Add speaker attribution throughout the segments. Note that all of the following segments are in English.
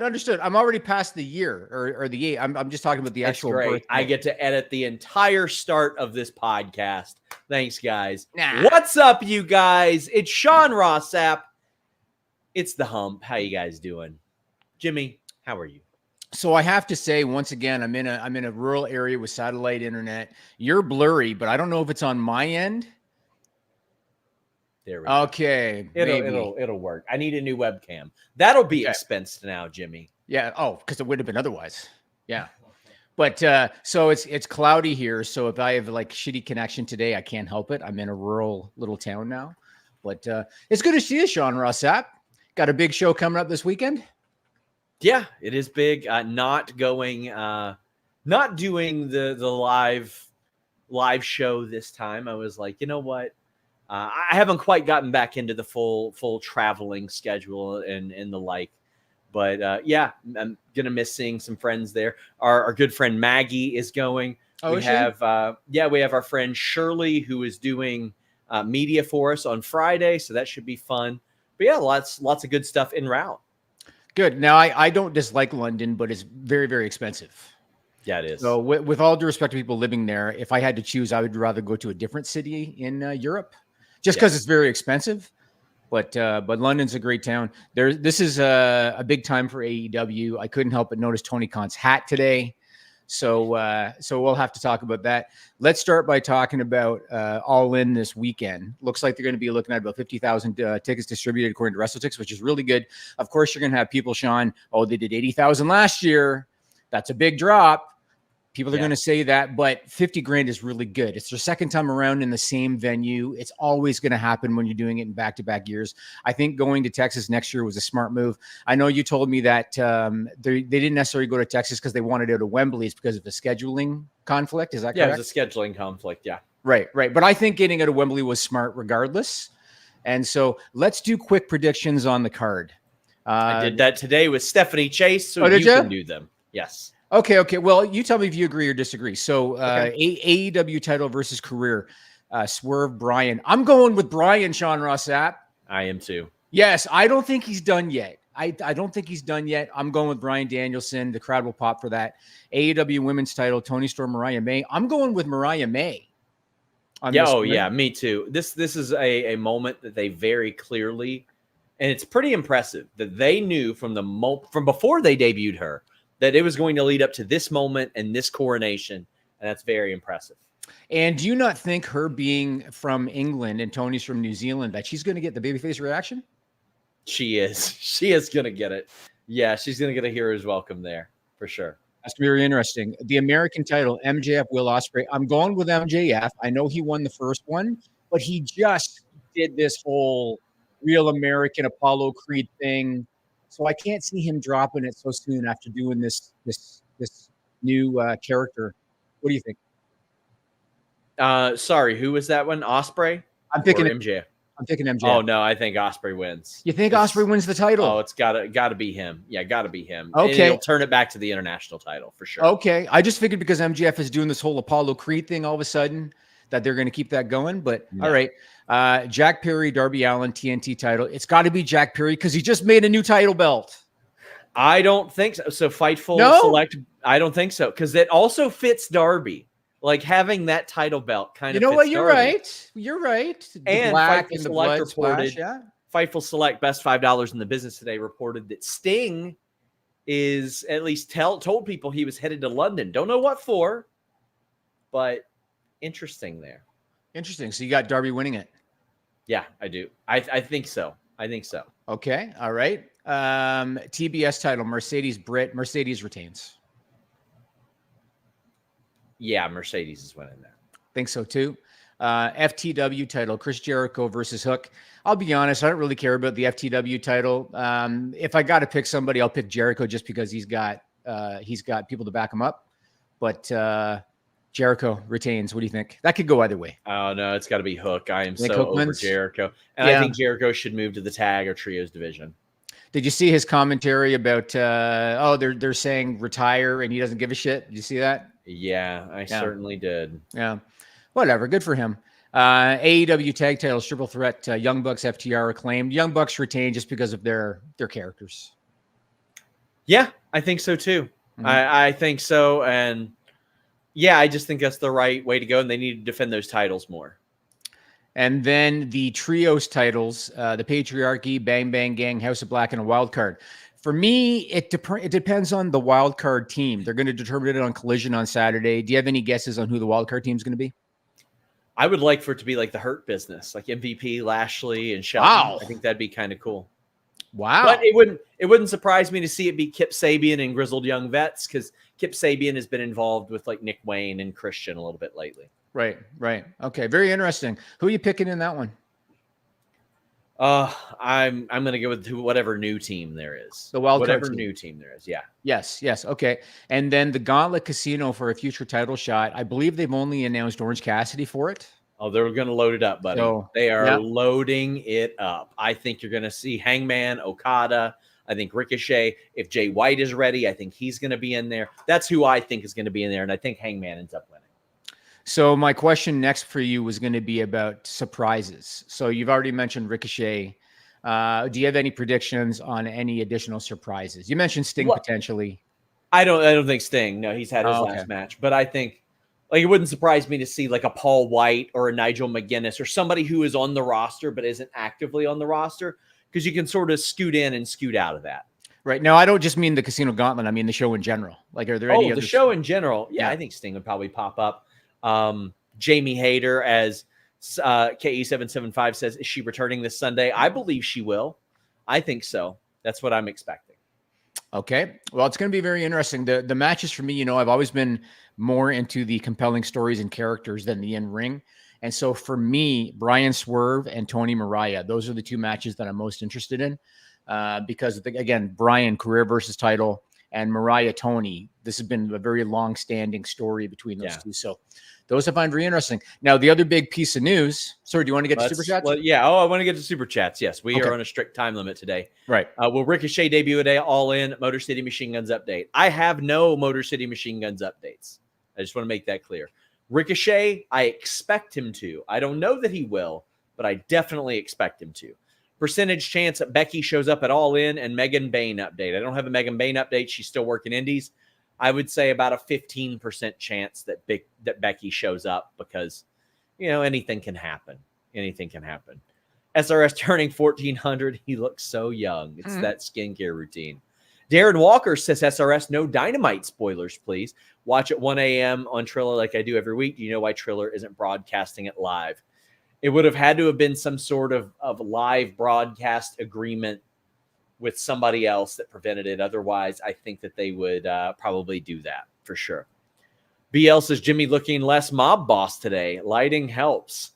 Speaker 1: understood. I'm already past the year or the 8. I'm just talking about the actual birthday.
Speaker 2: I get to edit the entire start of this podcast. Thanks, guys.
Speaker 1: Nah.
Speaker 2: What's up, you guys? It's Sean Ross Sapp. It's the Hump. How you guys doing? Jimmy, how are you?
Speaker 1: So I have to say, once again, I'm in a rural area with satellite internet. You're blurry, but I don't know if it's on my end.
Speaker 2: There we go.
Speaker 1: Okay,
Speaker 2: it'll work. I need a new webcam. That'll be expensive now, Jimmy.
Speaker 1: Yeah. Oh, because it would have been otherwise. Yeah. But so it's cloudy here. So if I have like shitty connection today, I can't help it. I'm in a rural little town now. But it's good to see you, Sean Ross Sapp. Got a big show coming up this weekend.
Speaker 2: Yeah, it is big. Not doing the live show this time. I was like, you know what? I haven't quite gotten back into the full traveling schedule and the like. But yeah, I'm gonna miss seeing some friends there. Our good friend Maggie is going.
Speaker 1: Oh,
Speaker 2: we have our friend Shirley who is doing media for us on Friday, so that should be fun. But yeah, lots of good stuff en route.
Speaker 1: Good. Now I don't dislike London, but it's very, very expensive.
Speaker 2: Yeah, it is.
Speaker 1: So with all due respect to people living there, if I had to choose, I would rather go to a different city in Europe, just because it's very expensive. But London's a great town. This is a big time for AEW. I couldn't help but notice Tony Khan's hat today. So we'll have to talk about that. Let's start by talking about All In this weekend. Looks like they're going to be looking at about 50,000 tickets distributed according to WrestleTix, which is really good. Of course, you're going to have people, Sean, they did 80,000 last year. That's a big drop. People are going to say that, but 50 grand is really good. It's their second time around in the same venue. It's always going to happen when you're doing it in back-to-back years. I think going to Texas next year was a smart move. I know you told me that they didn't necessarily go to Texas because they wanted to go to Wembley. It's because of the scheduling conflict. Is that correct?
Speaker 2: Yeah, it was a scheduling conflict. Yeah.
Speaker 1: Right. But I think getting out of Wembley was smart regardless. And so let's do quick predictions on the card.
Speaker 2: I did that today with Stephanie Chase, so you can do them. Yes.
Speaker 1: Okay. Well, you tell me if you agree or disagree. So AEW title versus career, Swerve Bryan. I'm going with Bryan, Sean Ross Sapp.
Speaker 2: I am too.
Speaker 1: Yes, I don't think he's done yet. I don't think he's done yet. I'm going with Bryan Danielson. The crowd will pop for that. AEW women's title, Toni Storm, Mariah May. I'm going with Mariah May.
Speaker 2: Yeah, me too. This is a moment that they very clearly, and it's pretty impressive that they knew from before they debuted her that it was going to lead up to this moment and this coronation, and that's very impressive.
Speaker 1: And do you not think her being from England and Tony's from New Zealand that she's going to get the babyface reaction?
Speaker 2: She is. She is going to get it. Yeah, she's going to get a hero's welcome there for sure.
Speaker 1: That's very interesting. The American title, MJF, Will Ospreay. I'm going with MJF. I know he won the first one, but he just did this whole Real American Apollo Creed thing. So I can't see him dropping it so soon after doing this new character. What do you think?
Speaker 2: Sorry, who was that one? Ospreay?
Speaker 1: I'm picking
Speaker 2: MJF.
Speaker 1: I'm picking MJF.
Speaker 2: Oh no, I think Ospreay wins.
Speaker 1: You think Ospreay wins the title?
Speaker 2: Oh, it's gotta be him. Yeah, gotta be him.
Speaker 1: Okay,
Speaker 2: and it'll turn it back to the international title for sure.
Speaker 1: Okay, I just figured because MJF is doing this whole Apollo Creed thing all of a sudden that they're going to keep that going. But all right, Jack Perry, Darby Allin, TNT title. It's got to be Jack Perry because he just made a new title belt.
Speaker 2: I don't think so. So Fightful Select. I don't think so because it also fits Darby. Like having that title belt kind of.
Speaker 1: You know what?
Speaker 2: You're
Speaker 1: right. You're right.
Speaker 2: And
Speaker 1: black
Speaker 2: Fightful
Speaker 1: and the
Speaker 2: Select
Speaker 1: blood
Speaker 2: reported.
Speaker 1: splash, yeah.
Speaker 2: Fightful Select, best $5 in the business today, reported that Sting is at least told people he was headed to London. Don't know what for, but interesting there.
Speaker 1: Interesting. So you got Darby winning it.
Speaker 2: Yeah, I do. I think so.
Speaker 1: Okay. All right. TBS title, Mercedes Britt. Mercedes retains.
Speaker 2: Yeah, Mercedes is winning that.
Speaker 1: Think so too. FTW title, Chris Jericho versus Hook. I'll be honest, I don't really care about the FTW title. If I got to pick somebody, I'll pick Jericho just because he's got people to back him up. But Jericho retains. What do you think? That could go either way.
Speaker 2: Oh no, it's got to be Hook. I am so
Speaker 1: Hook
Speaker 2: over
Speaker 1: wins?
Speaker 2: Jericho, and I think Jericho should move to the tag or trios division.
Speaker 1: Did you see his commentary about? They're saying retire, and he doesn't give a shit. Did you see that?
Speaker 2: Yeah, I certainly did.
Speaker 1: Yeah, whatever. Good for him. AEW tag titles, triple threat. Young Bucks, FTR acclaimed. Young Bucks retain just because of their characters.
Speaker 2: Yeah, I think so too.
Speaker 1: Mhm.
Speaker 2: I think so. And yeah, I just think that's the right way to go. And they need to defend those titles more.
Speaker 1: And then the trios titles, the Patriarchy, Bang Bang Gang, House of Black, and a wild card. For me, it depends on the wild card team. They're going to determine it on Collision on Saturday. Do you have any guesses on who the wild card team is going to be?
Speaker 2: I would like for it to be like the Hurt Business, like MVP, Lashley, and Shelton.
Speaker 1: Wow.
Speaker 2: I think that'd be kind of cool.
Speaker 1: Wow.
Speaker 2: But it wouldn't surprise me to see it be Kip Sabian and Grizzled Young Vets, because Kip Sabian has been involved with like Nick Wayne and Christian a little bit lately.
Speaker 1: Right. Okay, very interesting. Who are you picking in that one?
Speaker 2: I'm gonna go with whatever new team there is.
Speaker 1: The wild
Speaker 2: whatever
Speaker 1: card team.
Speaker 2: new team there is. Yeah.
Speaker 1: Yes. Okay. And then the Gauntlet Casino for a future title shot. I believe they've only announced Orange Cassidy for it.
Speaker 2: Oh, they're going to load it up, buddy.
Speaker 1: So,
Speaker 2: they are
Speaker 1: yeah.
Speaker 2: loading it up. I think you're going to see Hangman, Okada. I think Ricochet. If Jay White is ready, I think he's going to be in there. That's who I think is going to be in there, and I think Hangman ends up winning.
Speaker 1: So my question next for you was going to be about surprises. So you've already mentioned Ricochet. Do you have any predictions on any additional surprises? You mentioned Sting potentially.
Speaker 2: I don't think Sting. No, he's had his last match, but I think like it wouldn't surprise me to see like a Paul White or a Nigel McGuinness or somebody who is on the roster but isn't actively on the roster, because you can sort of scoot in and scoot out of that.
Speaker 1: Right. Now, I don't just mean the Casino Gauntlet. I mean the show in general. Like, are there any other
Speaker 2: show in general? Yeah, I think Sting would probably pop up. Jamie Hayter, as KE775 says, is she returning this Sunday? I believe she will. I think so. That's what I'm expecting.
Speaker 1: Okay. Well, it's going to be very interesting. The matches for me, I've always been more into the compelling stories and characters than the in-ring. And so for me, Brian Swerve and Tony Mariah, those are the two matches that I'm most interested in because, again, Brian, career versus title, and Mariah, Tony. This has been a very long-standing story between those two. So those I find very interesting. Now, the other big piece of news. Sorry, do you want to get to Super Chats?
Speaker 2: Well, yeah. I want to get to Super Chats. Yes, we are on a strict time limit today.
Speaker 1: Right.
Speaker 2: Will Ricochet debut today? All in. Motor City Machine Guns update. I have no Motor City Machine Guns updates. I just want to make that clear. Ricochet, I expect him to. I don't know that he will, but I definitely expect him to. Percentage chance that Becky shows up at All In, and Megan Bain update. I don't have a Megan Bain update. She's still working indies. I would say about a 15% chance that Becky shows up because, anything can happen. Anything can happen. SRS turning 1,400. He looks so young. It's that skincare routine. Darren Walker says, SRS, no Dynamite spoilers, please. Watch at 1 a.m. on Triller like I do every week. Do you know why Triller isn't broadcasting it live? It would have had to have been some sort of live broadcast agreement with somebody else that prevented it. Otherwise, I think that they would probably do that for sure. BL says, Jimmy looking less mob boss today. Lighting helps.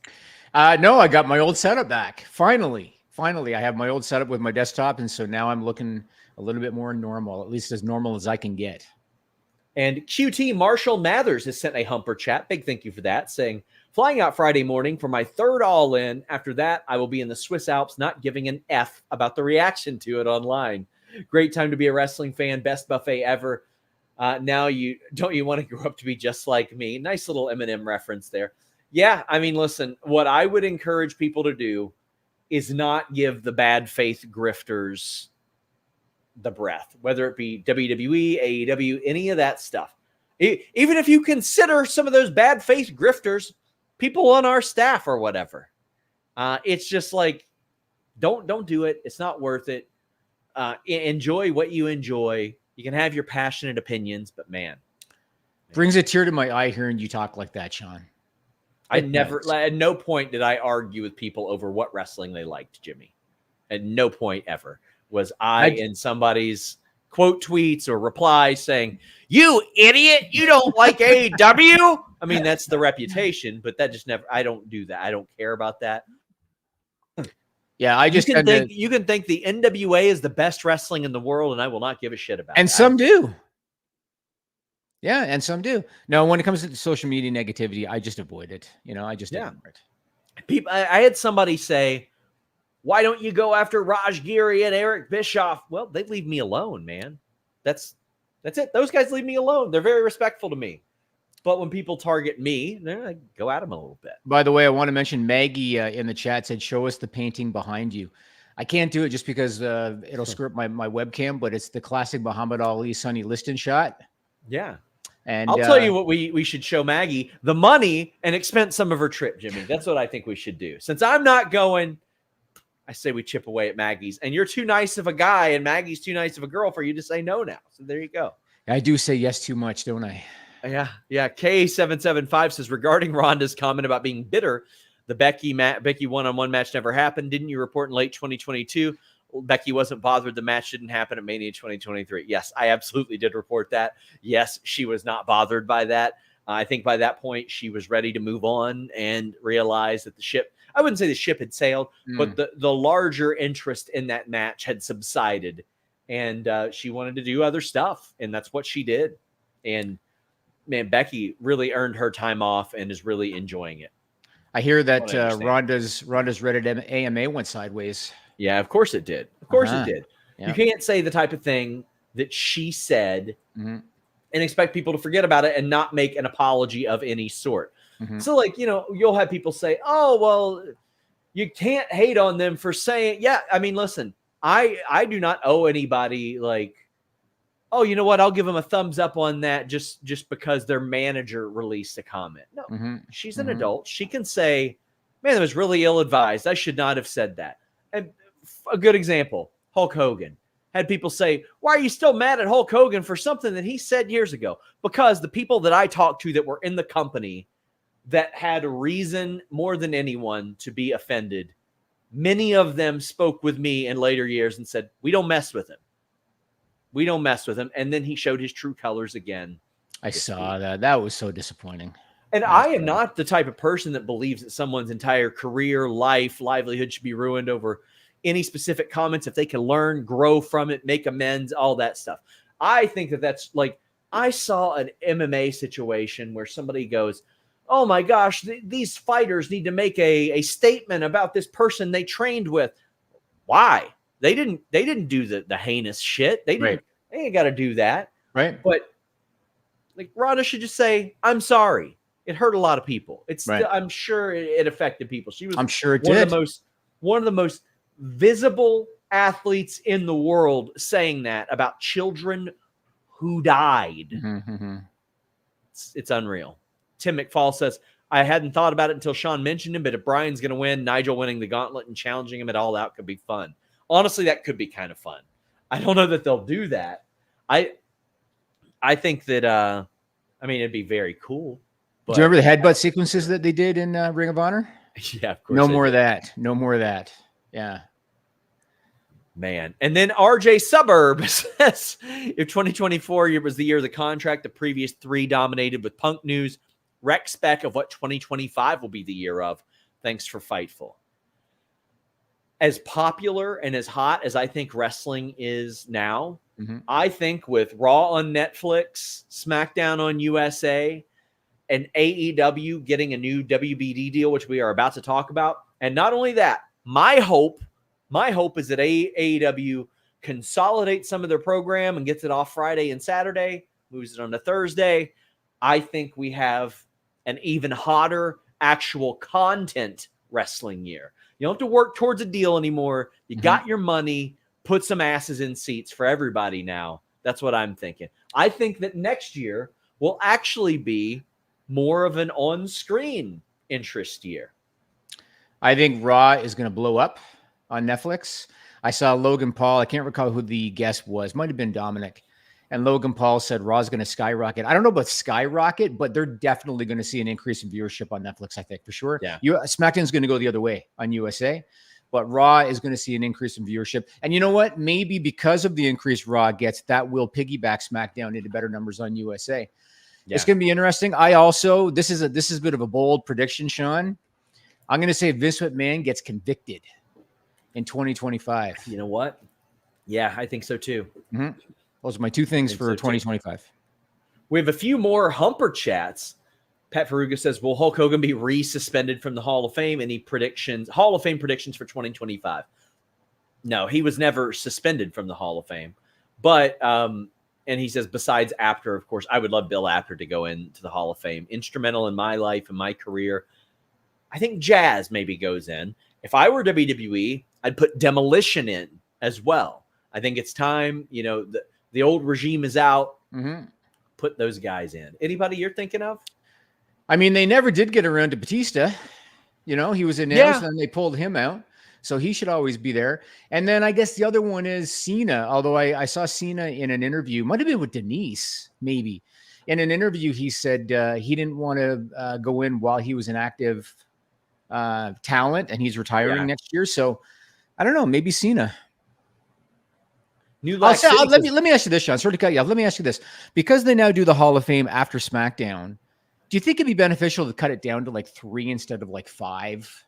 Speaker 1: No, I got my old setup back. Finally, I have my old setup with my desktop. And so now I'm looking a little bit more normal, at least as normal as I can get.
Speaker 2: And QT Marshall Mathers has sent a Humper chat. Big thank you for that, saying, flying out Friday morning for my third All-In. After that, I will be in the Swiss Alps, not giving an F about the reaction to it online. Great time to be a wrestling fan. Best buffet ever. Now you want to grow up to be just like me? Nice little Eminem reference there. Yeah, I mean, listen, what I would encourage people to do is not give the bad faith grifters the breath, whether it be WWE, AEW, any of that stuff. Even if you consider some of those bad faith grifters people on our staff or whatever, it's just like, don't do it. It's not worth it. Enjoy what you enjoy. You can have your passionate opinions, but man,
Speaker 1: brings a tear to my eye hearing you talk like that, Sean.
Speaker 2: At no point did I argue with people over what wrestling they liked, Jimmy. At no point ever was I in somebody's quote tweets or replies saying, you idiot, you don't like AEW. I mean, that's the reputation, but that just never, I don't do that. I don't care about that.
Speaker 1: Yeah,
Speaker 2: you can think the NWA is the best wrestling in the world, and I will not give a shit about it.
Speaker 1: And some do. Yeah, and some do. No, when it comes to social media negativity, I just avoid it. I just ignore it.
Speaker 2: I had somebody say, why don't you go after Raj Giri and Eric Bischoff? Well, they leave me alone, man. That's it. Those guys leave me alone. They're very respectful to me. But when people target me, I go at them a little bit.
Speaker 1: By the way, I want to mention Maggie in the chat said, show us the painting behind you. I can't do it just because it'll screw up my webcam, but it's the classic Muhammad Ali Sonny Liston shot.
Speaker 2: Yeah.
Speaker 1: And
Speaker 2: I'll tell you what we should show Maggie: the money and expense some of her trip, Jimmy. That's what I think we should do. Since I'm not going, I say we chip away at Maggie's. And you're too nice of a guy, and Maggie's too nice of a girl for you to say no now. So there you go.
Speaker 1: I do say yes too much, don't I?
Speaker 2: Yeah. K775 says, regarding Ronda's comment about being bitter, the Becky one-on-one match never happened. Didn't you report in late 2022? Becky wasn't bothered. The match didn't happen at Mania 2023. Yes, I absolutely did report that. Yes, she was not bothered by that. I think by that point, she was ready to move on and realize that the ship, I wouldn't say the ship had sailed, but the larger interest in that match had subsided. And she wanted to do other stuff. And that's what she did. And man, Becky really earned her time off and is really enjoying it.
Speaker 1: I hear that Ronda's Reddit AMA went sideways.
Speaker 2: Yeah, of course it did. Of course it did. Yeah. You can't say the type of thing that she said and expect people to forget about it and not make an apology of any sort. So, like, you know, you'll have people say, oh, well, you can't hate on them for saying, yeah, I mean, listen, I do not owe anybody like, oh, you know what? I'll give them a thumbs up on that just because their manager released a comment. No, she's an adult. She can say, man, that was really ill-advised. I should not have said that. And a good example, Hulk Hogan. Had people say, why are you still mad at Hulk Hogan for something that he said years ago? Because the people that I talked to that were in the company that had a reason more than anyone to be offended, many of them spoke with me in later years and said, we don't mess with him. We don't mess with him. And then he showed his true colors again.
Speaker 1: I saw that. That was so disappointing.
Speaker 2: And I am not the type of person that believes that someone's entire career, life, livelihood should be ruined over any specific comments. If they can learn, grow from it, make amends, all that stuff. I think that that's like, I saw an MMA situation where somebody goes, oh my gosh, these fighters need to make a statement about this person they trained with. Why? They didn't do the heinous shit. They ain't got to do that.
Speaker 1: Right.
Speaker 2: But like Ronda should just say, I'm sorry. It hurt a lot of people. I'm sure it affected people. She was one of the most visible athletes in the world saying that about children who died. It's unreal. Tim McFall says, I hadn't thought about it until Sean mentioned him, but if Brian's going to win, Nigel winning the gauntlet and challenging him at All Out could be fun. Honestly, that could be kind of fun. I don't know that they'll do that. I think that, I mean, it'd be very cool. But,
Speaker 1: do you remember the headbutt sequences that they did in Ring of Honor?
Speaker 2: Yeah, of course.
Speaker 1: No more of that. No more of that. Yeah.
Speaker 2: Man. And then RJ Suburb says, if 2024 was the year of the contract, the previous three dominated with Punk news, rec spec of what 2025 will be the year of. Thanks for Fightful. As popular and as hot as I think wrestling is now, I think with Raw on Netflix, SmackDown on USA, and AEW getting a new WBD deal, which we are about to talk about. And not only that, my hope is that AEW consolidates some of their program and gets it off Friday and Saturday, moves it on to Thursday. I think we have an even hotter actual content wrestling year. You don't have to work towards a deal anymore. You got your money, put some asses in seats for everybody now. That's what I'm thinking. I think that next year will actually be more of an on-screen interest year.
Speaker 1: I think Raw is going to blow up on Netflix. I saw Logan Paul. I can't recall who the guest was. Might have been Dominic. And Logan Paul said Raw's going to skyrocket. I don't know about skyrocket, but they're definitely going to see an increase in viewership on Netflix, I think, for sure.
Speaker 2: Yeah.
Speaker 1: SmackDown's going to go the other way on USA, but Raw is going to see an increase in viewership. And you know what? Maybe because of the increase Raw gets, that will piggyback SmackDown into better numbers on USA. Yeah. It's going to be interesting. This is a bit of a bold prediction, Sean. I'm going to say Vince McMahon gets convicted in 2025.
Speaker 2: You know what? Yeah, I think so too.
Speaker 1: Those are my two things for 2025.
Speaker 2: We have a few more Humper chats. Pat Faruga says, will Hulk Hogan be re-suspended from the Hall of Fame? Any Hall of Fame predictions for 2025? No, he was never suspended from the Hall of Fame. But, and he says, besides Apter, of course, I would love Bill Apter to go into the Hall of Fame. Instrumental in my life and my career. I think Jazz maybe goes in. If I were WWE, I'd put Demolition in as well. I think it's time. The old regime is out.
Speaker 1: Mm-hmm.
Speaker 2: Put those guys in. Anybody you're thinking of?
Speaker 1: I mean, they never did get around to Batista. He was announced and they pulled him out. So he should always be there. And then I guess the other one is Cena. Although I saw Cena in an interview, might have been with Denise, maybe. In an interview, he said he didn't want to go in while he was an active talent, and he's retiring next year. So I don't know, maybe Cena. Let me ask you this, Sean. Sorry to cut you off. Let me ask you this. Because they now do the Hall of Fame after SmackDown, do you think it'd be beneficial to cut it down to like 3 instead of like 5?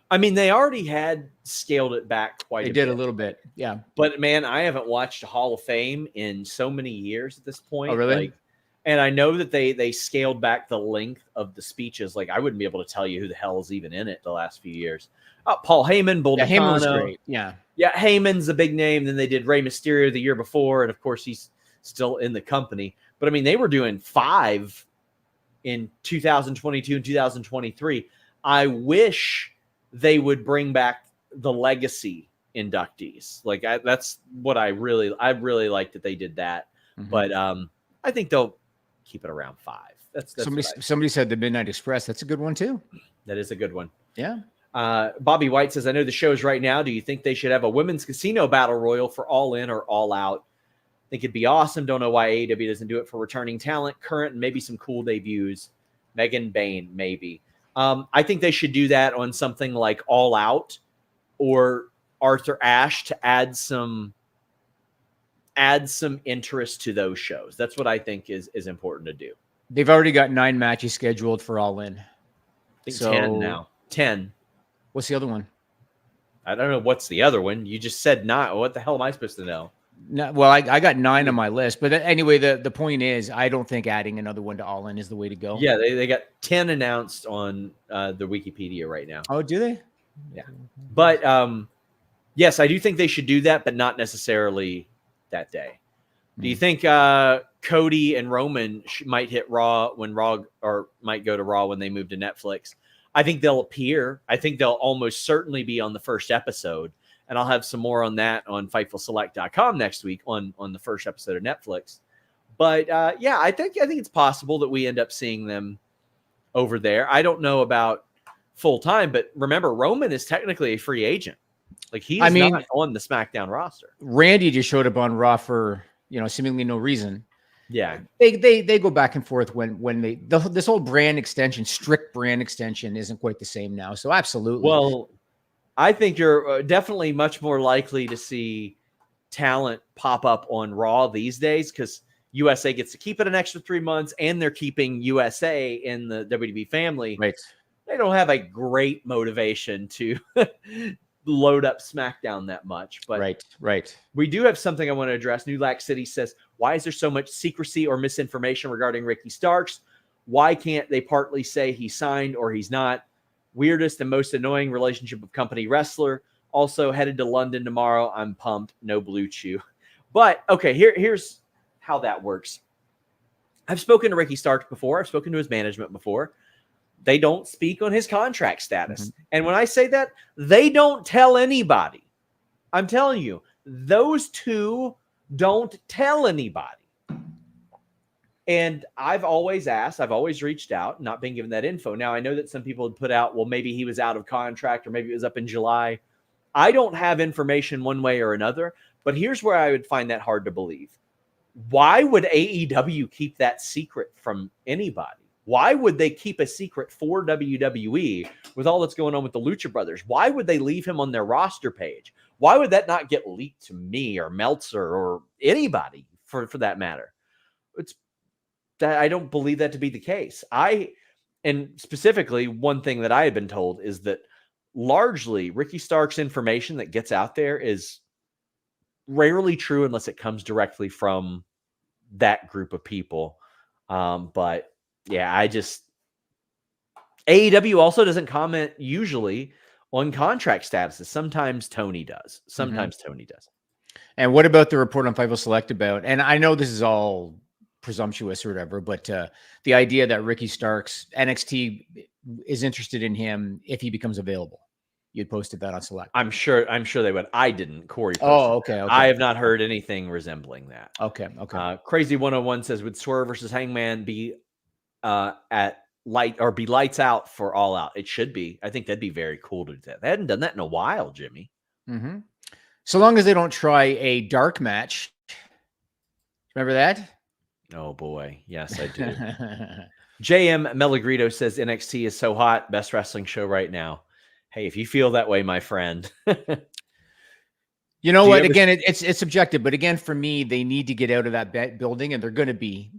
Speaker 2: I mean, they already had scaled it back quite a bit.
Speaker 1: They did a little bit, yeah.
Speaker 2: But, man, I haven't watched a Hall of Fame in so many years at this point.
Speaker 1: Oh, really?
Speaker 2: And I know that they scaled back the length of the speeches. Like, I wouldn't be able to tell you who the hell is even in it the last few years. Paul Heyman, Bull Nakano.
Speaker 1: Heyman was great, yeah.
Speaker 2: Yeah, Heyman's a big name. Then they did Rey Mysterio the year before, and, of course, he's still in the company. But, I mean, they were doing 5 in 2022 and 2023. I wish they would bring back the legacy inductees. Like that's what I really like that they did that. Mm-hmm. But I think they'll keep it around 5. That's
Speaker 1: somebody said the Midnight Express. That's a good one too.
Speaker 2: That is a good one.
Speaker 1: Yeah.
Speaker 2: Bobby White says, I know the show's right now. Do you think they should have a women's casino battle royal for All In or All Out? I think it'd be awesome. Don't know why AEW doesn't do it for returning talent, current, and maybe some cool debuts. Megan Bain, maybe. I think they should do that on something like All Out or Arthur Ashe to add some interest to those shows. That's what I think is important to do.
Speaker 1: They've already got 9 matches scheduled for All In.
Speaker 2: I think 10 now. 10.
Speaker 1: What's the other one?
Speaker 2: I don't know what's the other one. You just said 9. What the hell am I supposed to know?
Speaker 1: No, well, I got 9 on my list, but anyway, the point is, I don't think adding another one to All In is the way to go.
Speaker 2: Yeah, they got 10 announced on the Wikipedia right now.
Speaker 1: Oh, do they?
Speaker 2: Yeah, but yes, I do think they should do that, but not necessarily that day. Do you think Cody and Roman might hit Raw or might go to Raw when they move to Netflix? I think they'll appear. I think they'll almost certainly be on the first episode. And I'll have some more on that on FightfulSelect.com next week on the first episode of Netflix. But yeah, I think it's possible that we end up seeing them over there. I don't know about full time, but remember, Roman is technically a free agent. Like he's not on the SmackDown roster.
Speaker 1: Randy just showed up on Raw for seemingly no reason.
Speaker 2: Yeah,
Speaker 1: they go back and forth when this whole strict brand extension isn't quite the same now. So absolutely.
Speaker 2: Well, I think you're definitely much more likely to see talent pop up on Raw these days because USA gets to keep it an extra 3 months and they're keeping USA in the WWE family.
Speaker 1: Right.
Speaker 2: They don't have a great motivation to load up SmackDown that much. But
Speaker 1: right.
Speaker 2: We do have something I want to address. New Lack City says, why is there so much secrecy or misinformation regarding Ricky Starks? Why can't they partly say he signed or he's not? Weirdest and most annoying relationship of company wrestler. Also headed to London tomorrow. I'm pumped. No Blue Chew. But, okay, here's how that works. I've spoken to Ricky Starks before. I've spoken to his management before. They don't speak on his contract status. Mm-hmm. And when I say that, they don't tell anybody. I'm telling you, those two don't tell anybody. And I've always asked, I've always reached out, not being given that info. Now, I know that some people had put out, well, maybe he was out of contract or maybe it was up in July. I don't have information one way or another, but here's where I would find that hard to believe. Why would AEW keep that secret from anybody? Why would they keep a secret for WWE with all that's going on with the Lucha Brothers? Why would they leave him on their roster page? Why would that not get leaked to me or Meltzer or anybody for that matter? It's that I don't believe that to be the case. And specifically, one thing that I had been told is that largely Ricky Starks' information that gets out there is rarely true unless it comes directly from that group of people. But yeah, AEW also doesn't comment usually on contract statuses. Sometimes Tony does. Tony does.
Speaker 1: And what about the report on Fightful Select about, and I know this is all presumptuous or whatever, but the idea that Ricky Starks, NXT is interested in him if he becomes available. you'd posted that on Select.
Speaker 2: I'm sure they would. I didn't. Corey posted
Speaker 1: okay.
Speaker 2: I have not heard anything resembling that.
Speaker 1: Okay.
Speaker 2: Crazy 101 says, would Swerve versus Hangman be at be lights out for All Out? It should be. I think that'd be very cool to do that. They hadn't done that in a while, Jimmy.
Speaker 1: Mm-hmm. So long as they don't try a dark match. Remember that?
Speaker 2: Oh boy. Yes, I do. JM Melagrito says NXT is so hot. Best wrestling show right now. Hey, if you feel that way, my friend.
Speaker 1: You know what? Again, it's subjective, but again, for me, they need to get out of that building, and they're going to be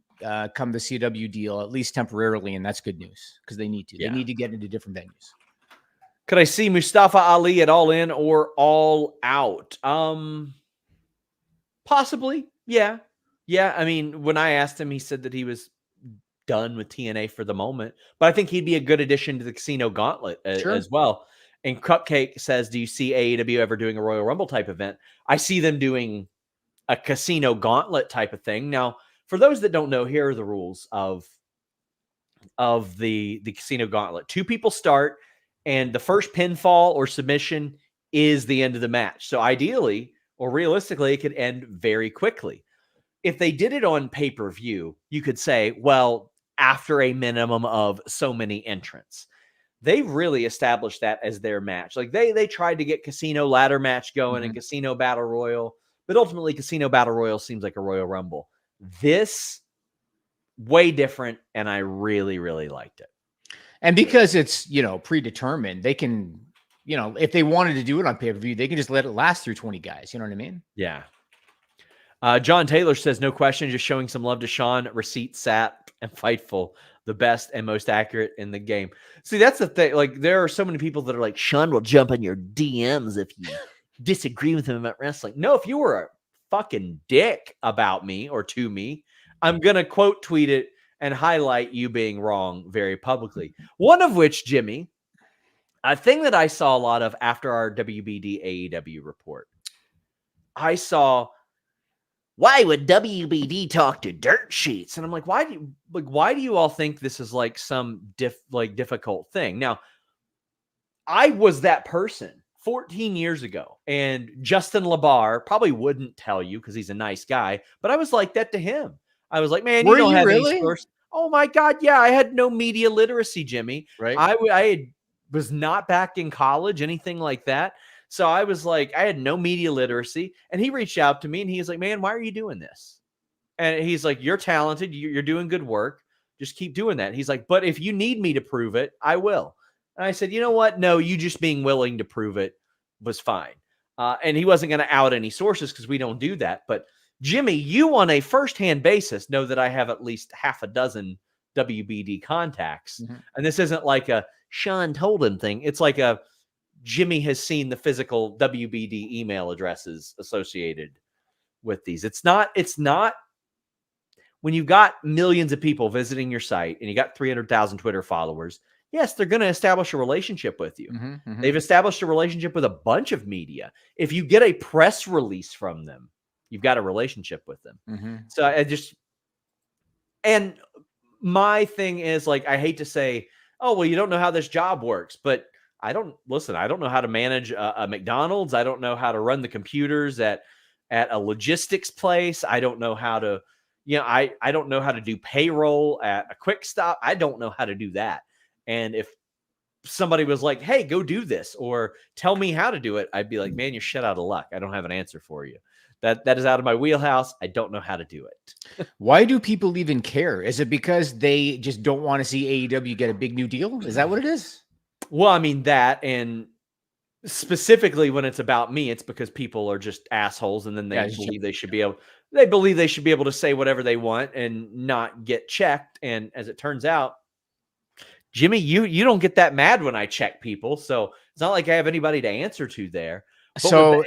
Speaker 1: come the CW deal at least temporarily, and that's good news because they need to. Yeah. They need to get into different venues.
Speaker 2: Could I see Mustafa Ali at All In or All Out? Possibly. Yeah. I mean, when I asked him, he said that he was done with TNA for the moment, but I think he'd be a good addition to the Casino Gauntlet as well. And Cupcake says, do you see AEW ever doing a Royal Rumble type event? I see them doing a Casino Gauntlet type of thing. Now, for those that don't know, here are the rules of the Casino Gauntlet. 2 people start, and the first pinfall or submission is the end of the match. So ideally, or realistically, it could end very quickly. If they did it on pay-per-view, you could say, well, after a minimum of so many entrants. They really established that as their match. Like they tried to get Casino Ladder Match going and Casino Battle Royal, but ultimately Casino Battle Royal seems like a Royal Rumble. This, way different, and I really, really liked it.
Speaker 1: And because it's, predetermined, they can, if they wanted to do it on pay-per-view, they can just let it last through 20 guys. You know what I mean?
Speaker 2: Yeah. John Taylor says, no question, just showing some love to Sean, Receipt, Sapp, and Fightful, the best and most accurate in the game. See, that's the thing. Like, there are so many people that are like, Sean will jump on your DMs if you disagree with him about wrestling. No, if you were a fucking dick about me or to me, I'm going to quote tweet it and highlight you being wrong very publicly. One of which, Jimmy, a thing that I saw a lot of after our WBD AEW report, I saw, why would WBD talk to dirt sheets? And I'm like, why do you all think this is like some difficult thing? Now, I was that person 14 years ago, and Justin LaBar probably wouldn't tell you because he's a nice guy, but I was like that to him. I was like, man, you don't have any source. Oh my God. Yeah. I had no media literacy, Jimmy.
Speaker 1: Right.
Speaker 2: I was not back in college, anything like that. So I was like, I had no media literacy, and he reached out to me and he's like, man, why are you doing this? And he's like, you're talented. You're doing good work. Just keep doing that. He's like, but if you need me to prove it, I will. And I said, you know what? No, you just being willing to prove it was fine. And he wasn't going to out any sources because we don't do that. But Jimmy, you on a firsthand basis know that I have at least half a dozen WBD contacts. Mm-hmm. And this isn't like a Sean told him thing. It's like a Jimmy has seen the physical WBD email addresses associated with these. It's not when you've got millions of people visiting your site and you got 300,000 Twitter followers. Yes, they're going to establish a relationship with you. Mm-hmm, mm-hmm. They've established a relationship with a bunch of media. If you get a press release from them, you've got a relationship with them. Mm-hmm. So and my thing is, like, I hate to say, oh, well, you don't know how this job works, but I don't know how to manage a McDonald's. I don't know how to run the computers at a logistics place. I don't know how to, I don't know how to do payroll at a Quick Stop. I don't know how to do that. And if somebody was like, hey, go do this or tell me how to do it, I'd be like, man, you're shit out of luck. I don't have an answer for you. That is out of my wheelhouse. I don't know how to do it.
Speaker 1: Why do people even care? Is it because they just don't want to see AEW get a big new deal? Is that what it is?
Speaker 2: Well, I mean that, and specifically when it's about me, it's because people are just assholes, and then they believe they should be able to say whatever they want and not get checked. And as it turns out, Jimmy, you don't get that mad when I check people, so it's not like I have anybody to answer to there. But
Speaker 1: so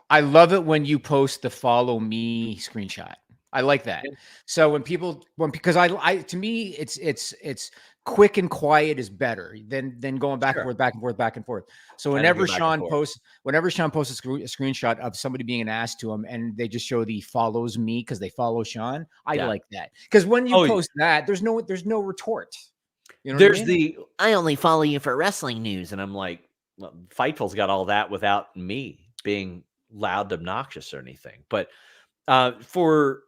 Speaker 1: I love it when you post the follow me screenshot. I like that. So because to me, it's quick and quiet is better than going back and forth. So whenever Sean posts a screenshot of somebody being an ass to him, and they just show the follows me because they follow Sean, I like that. Because when you post that, there's no retort. You know
Speaker 2: there's I only follow you for wrestling news, and I'm like, Fightful's got all that without me being loud, obnoxious, or anything. But for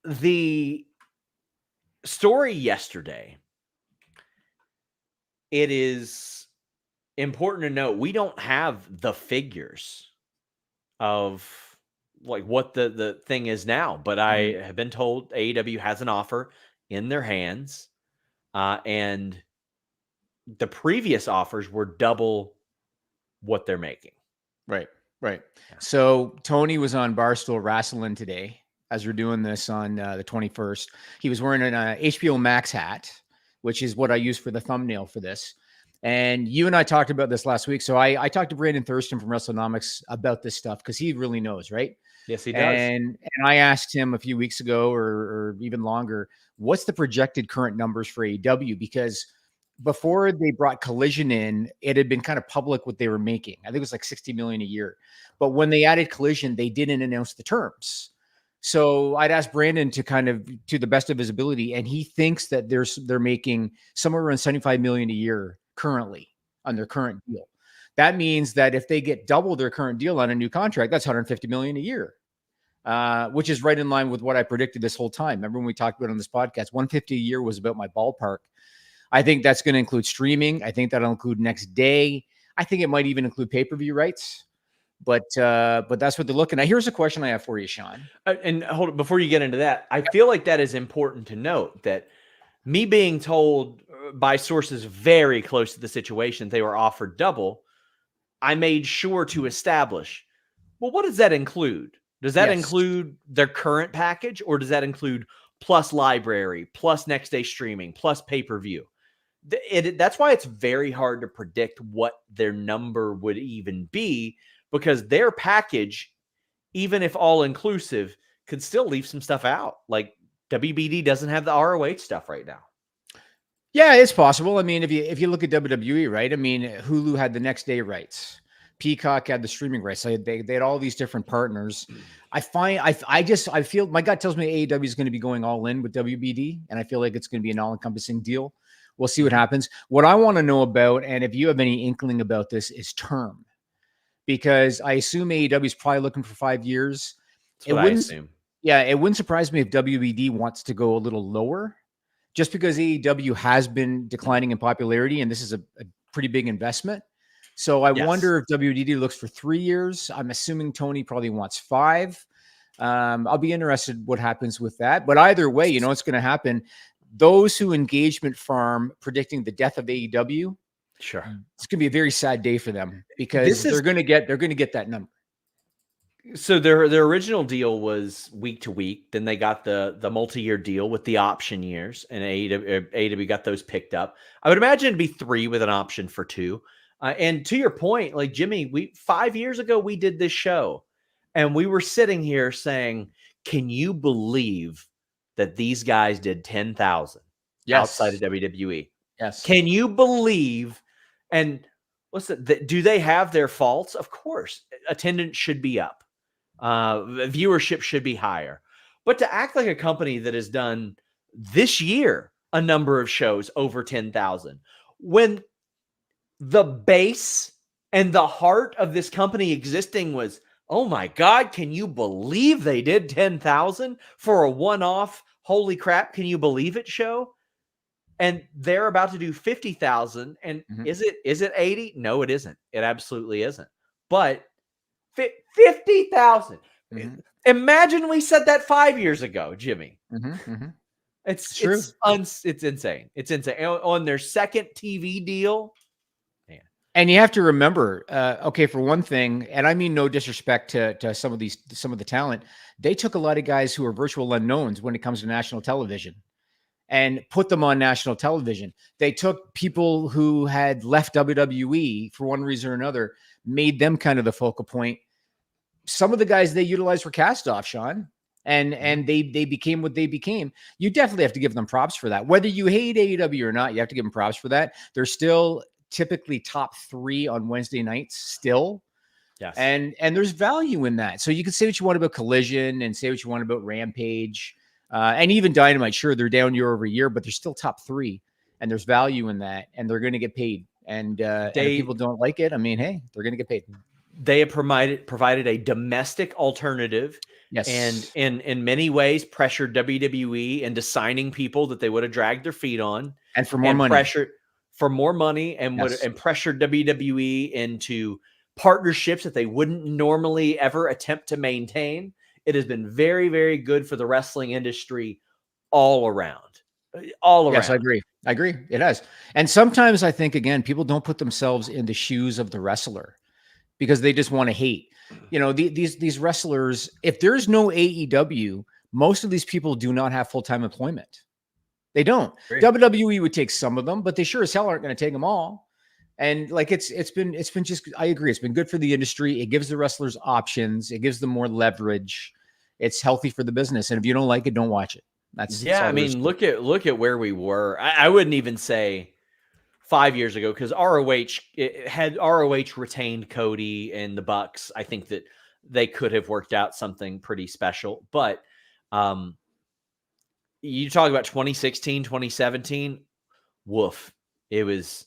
Speaker 2: the story yesterday, it is important to note we don't have the figures of like what the thing is now, but I have been told AEW has an offer in their hands, and the previous offers were double what they're making.
Speaker 1: Right. Right.
Speaker 2: Yeah.
Speaker 1: So Tony was on Barstool Wrestling today as we're doing this on the 21st. He was wearing an HBO Max hat, which is what I use for the thumbnail for this. And you and I talked about this last week. So I talked to Brandon Thurston from WrestleNomics about this stuff because he really knows, right?
Speaker 2: Yes, he does.
Speaker 1: And I asked him a few weeks ago or even longer, what's the projected current numbers for AEW? Because before they brought Collision in, it had been kind of public what they were making. I think it was like 60 million a year. But when they added Collision, they didn't announce the terms. So I'd asked Brandon to kind of, to the best of his ability, and he thinks that they're making somewhere around 75 million a year currently on their current deal. That means that if they get double their current deal on a new contract, that's 150 million a year, which is right in line with what I predicted this whole time. Remember when we talked about it on this podcast, 150 a year was about my ballpark. I think that's going to include streaming. I think that'll include next day. I think it might even include pay-per-view rights. But that's what they're looking at. Here's a question I have for you, Sean.
Speaker 2: And hold on, before you get into that, I feel like that is important to note that me being told by sources very close to the situation they were offered double, I made sure to establish, well, what does that include? Does that include their current package, or does that include plus library, plus next day streaming, plus pay-per-view? That's why it's very hard to predict what their number would even be, because their package, even if all inclusive, could still leave some stuff out. Like WBD doesn't have the ROH stuff right now.
Speaker 1: Yeah, it's possible. I mean, if you look at WWE, right? I mean, Hulu had the next day rights. Peacock had the streaming rights. So they had all these different partners. I feel my gut tells me AEW is going to be going all in with WBD, and I feel like it's going to be an all-encompassing deal. We'll see what happens. What I want to know about, and if you have any inkling about this, is term. Because I assume AEW is probably looking for 5 years.
Speaker 2: That's what I assume.
Speaker 1: Yeah, it wouldn't surprise me if WBD wants to go a little lower, just because AEW has been declining in popularity, and this is a pretty big investment. So I wonder if WBD looks for 3 years. I'm assuming Tony probably wants 5. I'll be interested what happens with that. But either way, you know what's going to happen. Those who engagement farm predicting the death of AEW,
Speaker 2: sure,
Speaker 1: it's going to be a very sad day for them, because they're going to get that number.
Speaker 2: So their original deal was week to week. Then they got the multi-year deal with the option years, and AEW got those picked up. I would imagine it'd be 3 with an option for 2. And to your point, like Jimmy, 5 years ago we did this show, and we were sitting here saying, "Can you believe that these guys did 10,000 outside of WWE?"
Speaker 1: Yes.
Speaker 2: Can you believe? And listen, do they have their faults? Of course, attendance should be up. Viewership should be higher. But to act like a company that has done this year a number of shows over 10,000, when the base and the heart of this company existing was, oh my God, can you believe they did 10,000 for a one-off, holy crap, can you believe it show? And they're about to do 50,000. And is it 80? No, it isn't. It absolutely isn't. But 50,000. Imagine we said that 5 years ago, Jimmy. It's true. It's insane. It's insane. On their second TV deal. Man.
Speaker 1: And you have to remember, okay, for one thing, and I mean no disrespect to some of the talent, they took a lot of guys who are virtual unknowns when it comes to national television and put them on national television. They took people who had left WWE for one reason or another, made them kind of the focal point. Some of the guys they utilized were cast off, Sean, and they became what they became. You definitely have to give them props for that. Whether you hate AEW or not, you have to give them props for that. They're still typically top 3 on Wednesday nights still.
Speaker 2: Yes.
Speaker 1: And there's value in that. So you can say what you want about Collision and say what you want about Rampage. And even Dynamite, sure, they're down year over year, but they're still top 3, and there's value in that, and they're going to get paid. And if people don't like it, I mean, hey, they're going to get paid.
Speaker 2: They have provided a domestic alternative.
Speaker 1: Yes.
Speaker 2: And in many ways pressured WWE into signing people that they would have dragged their feet on.
Speaker 1: And for more money.
Speaker 2: For more money and pressured WWE into partnerships that they wouldn't normally ever attempt to maintain. It has been very, very good for the wrestling industry all around.
Speaker 1: Yes, I agree. It has. And sometimes I think, again, people don't put themselves in the shoes of the wrestler because they just want to hate. You know, these wrestlers, if there's no AEW, most of these people do not have full-time employment. They don't. Great. WWE would take some of them, but they sure as hell aren't going to take them all. And like it's been just, I agree. It's been good for the industry. It gives the wrestlers options. It gives them more leverage. It's healthy for the business. And if you don't like it, don't watch it. That's
Speaker 2: I mean, look at where we were. I wouldn't even say 5 years ago, because ROH retained Cody and the Bucks. I think that they could have worked out something pretty special. But you talk about 2016, 2017, woof. It was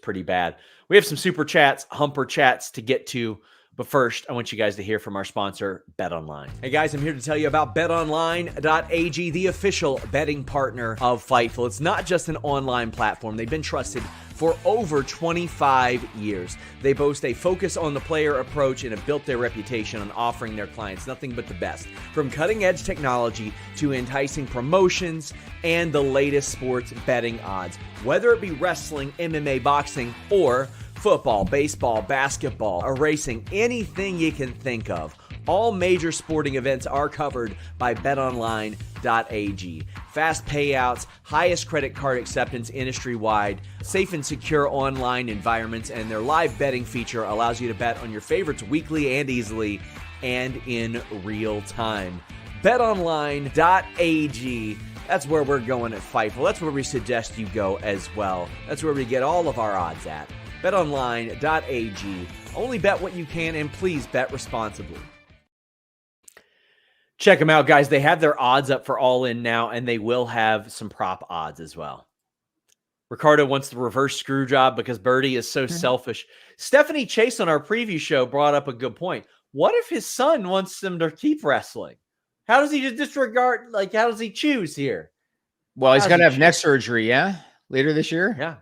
Speaker 2: pretty bad. We have some super chats, humper chats to get to. But first, I want you guys to hear from our sponsor, BetOnline. Hey guys, I'm here to tell you about BetOnline.AG, the official betting partner of Fightful. It's not just an online platform. They've been trusted for over 25 years. They boast a focus on the player approach and have built their reputation on offering their clients nothing but the best. From cutting-edge technology to enticing promotions and the latest sports betting odds. Whether it be wrestling, MMA, boxing, or football, baseball, basketball, or racing, anything you can think of. All major sporting events are covered by BetOnline.ag. Fast payouts, highest credit card acceptance industry-wide, safe and secure online environments, and their live betting feature allows you to bet on your favorites weekly and easily and in real time. BetOnline.ag. That's where we're going at Fightful. That's where we suggest you go as well. That's where we get all of our odds at. BetOnline.ag. Only bet what you can, and please bet responsibly. Check them out, guys. They have their odds up for All In now, and they will have some prop odds as well. Ricardo wants the reverse screw job because Birdie is so selfish. Stephanie Chase on our preview show brought up a good point. What if his son wants him to keep wrestling? How does he just disregard? Like, how does he choose here?
Speaker 1: Well, he's going to have neck surgery, later this year.
Speaker 2: Yeah.